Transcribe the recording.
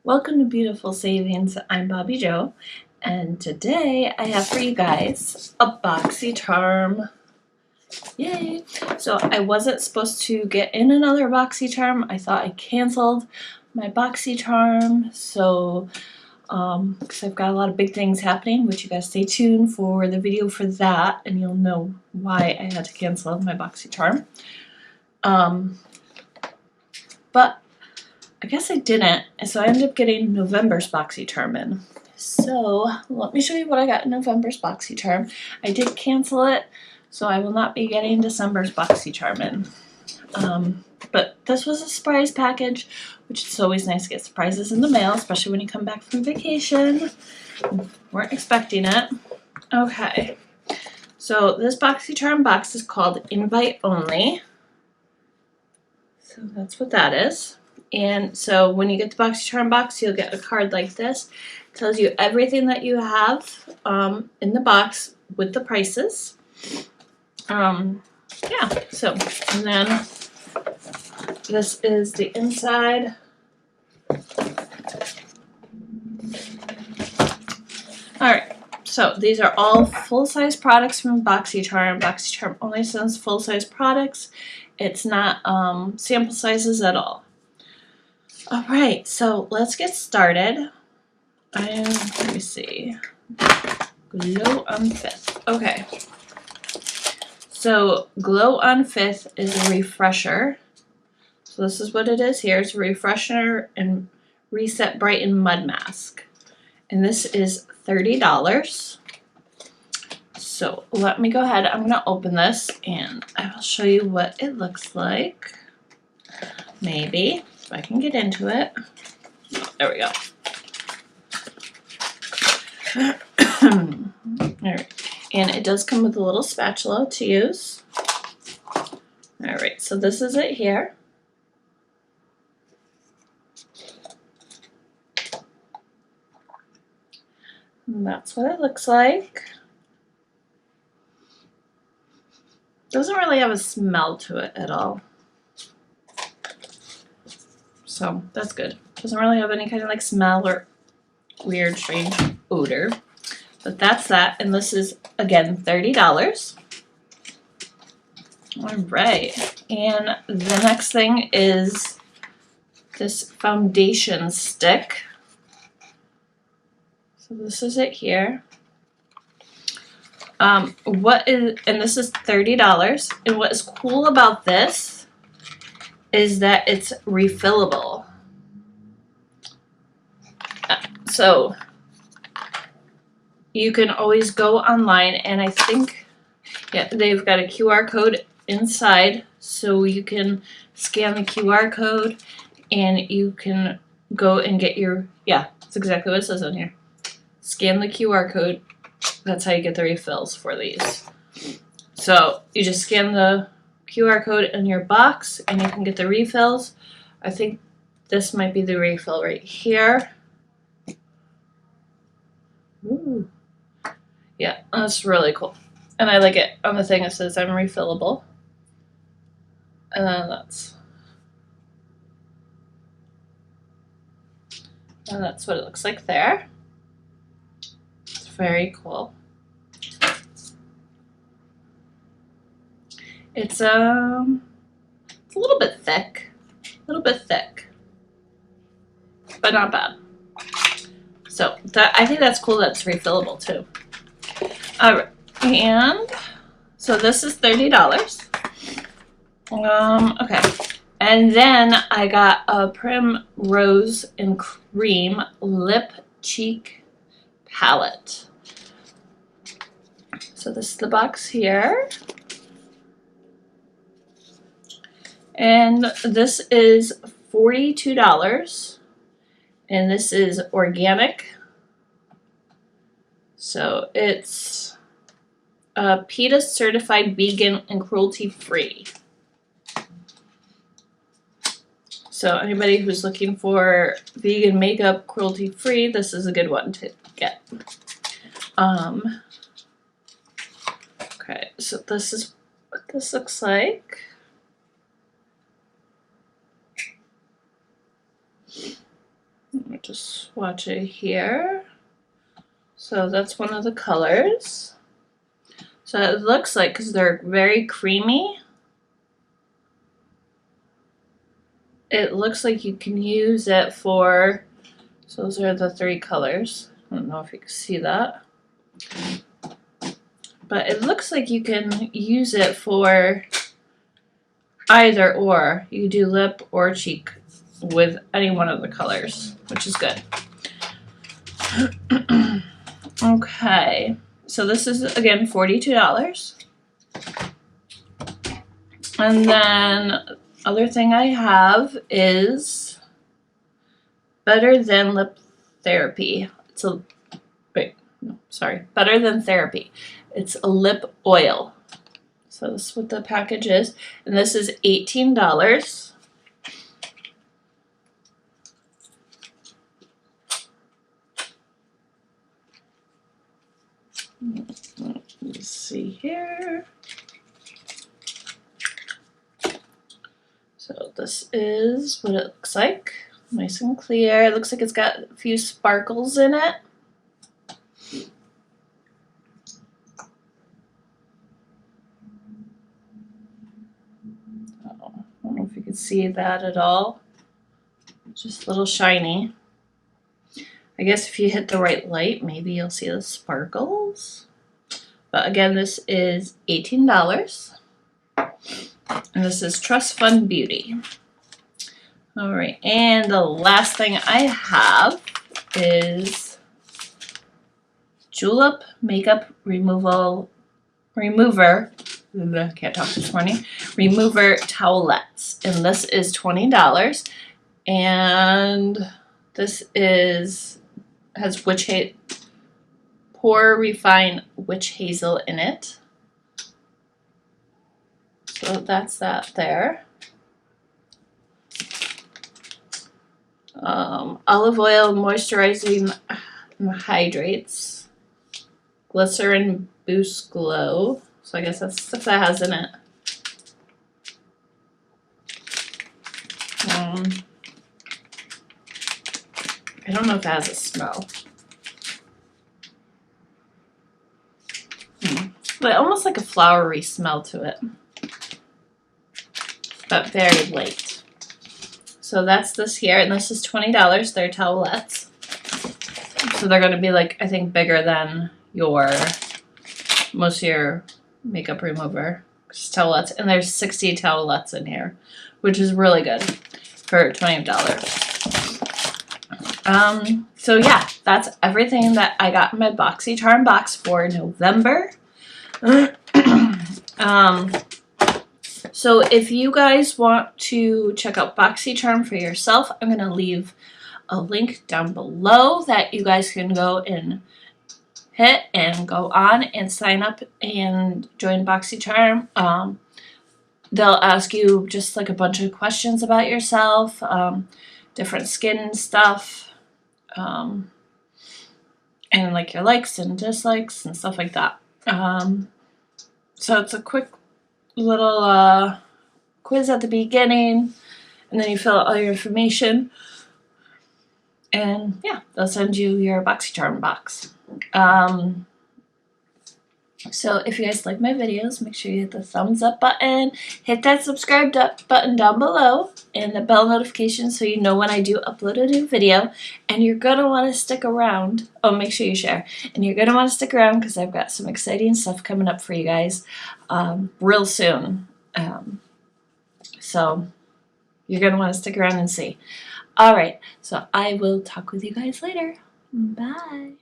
Welcome to Beautiful Savings. I'm Bobby Joe, and today I have for you guys a Boxy charm. Yay! So I wasn't supposed to get in another Boxy charm. I thought I canceled my Boxy charm, so because I've got a lot of big things happening, which you guys stay tuned for the video for that, and you'll know why I had to cancel my Boxy charm. But I guess I didn't, so I ended up getting November's Boxy charm in. So let me show you what I got in November's Boxy charm. I did cancel it, so I will not be getting December's Boxy charm in. But this was a surprise package, which is always nice to get surprises in the mail, especially when you come back from vacation. Weren't expecting it. Okay, so this Boxy charm box is called Invite Only. So that's what that is. And so when you get the Boxy charm box, you'll get a card like this. It tells you everything that you have in the box with the prices. Yeah, so, and then this is the inside. Alright, so these are all full-size products from Boxy charm. Boxy charm only sends full-size products. It's not sample sizes at all. Alright, so let's get started. Let me see. Glow on 5th. Okay. So Glow on 5th is a refresher. So this is what it is here. It's a refresher and reset Brighten mud mask. And this is $30. So let me go ahead. I'm going to open this and I will show you what it looks like. Maybe. If I can get into it. Oh, there we go. Alright. And it does come with a little spatula to use. Alright, so this is it here. And that's what it looks like. Doesn't really have a smell to it at all. So that's good. Doesn't really have any kind of like smell or weird strange odor. But that's that. And this is again $30. Alright. And the next thing is this foundation stick. So this is it here. And this is $30. And what is cool about this is that it's refillable. So you can always go online, and I think, yeah, they've got a QR code inside, so you can scan the QR code and you can go and get your, yeah, that's exactly what it says on here. Scan the QR code. That's how you get the refills for these. So you just scan the QR code in your box and you can get the refills. I think this might be the refill right here. Ooh. Yeah, that's really cool. And I like it. On the thing it says I'm refillable. And then that's what it looks like there. It's very cool. It's a little bit thick. But not bad. So I think that's cool that it's refillable too. Alright, and so this is $30. Okay. And then I got a Prim Rose and Cream Lip Cheek Palette. So this is the box here. And this is $42. And this is organic. So it's PETA certified vegan and cruelty free. So anybody who's looking for vegan makeup cruelty free, this is a good one to get. Okay, so this is what this looks like. just swatch it here. So that's one of the colors. So it looks like, because they're very creamy, it looks like you can use it for, so those are the 3 colors. I don't know if you can see that. But it looks like you can use it for either or. You can do lip or cheek with any one of the colors, which is good. Okay, so this is again $42. And then other thing I have is Better Than Lip Therapy. It's a Better Than Therapy. It's a lip oil. So this is what the package is, and this is $18. Let's see here. So this is what it looks like. Nice and clear. It looks like it's got a few sparkles in it. Oh, I don't know if you can see that at all. Just a little shiny. I guess if you hit the right light, maybe you'll see the sparkles. But again, this is $18. And this is Trust Fund Beauty. All right, and the last thing I have is Julep Makeup Remover. I can't talk this morning. Remover towelettes, and this is $20. And this has Pore Refine Witch Hazel in it. So that's that there. Olive oil moisturizing hydrates. Glycerin boost glow. So I guess that's stuff that has in it. I don't know if it has a smell. But almost like a flowery smell to it. But very light. So that's this here, and this is $20. They're towelettes. So they're going to be like, I think, bigger than most of your makeup remover towelettes. And there's 60 towelettes in here, which is really good for $20. So yeah, that's everything that I got in my BoxyCharm box for November. So if you guys want to check out BoxyCharm for yourself, I'm going to leave a link down below that you guys can go and hit and go on and sign up and join BoxyCharm. They'll ask you just like a bunch of questions about yourself, different skin stuff, and like your likes and dislikes and stuff like that. So it's a quick little quiz at the beginning, and then you fill out all your information, and yeah, they'll send you your BoxyCharm box. So if you guys like my videos, make sure you hit the thumbs up button, hit that subscribe button down below, and the bell notification so you know when I do upload a new video. And you're going to want to stick around. Oh, make sure you share. And you're going to want to stick around because I've got some exciting stuff coming up for you guys real soon. So you're going to want to stick around and see. All right, so I will talk with you guys later. Bye.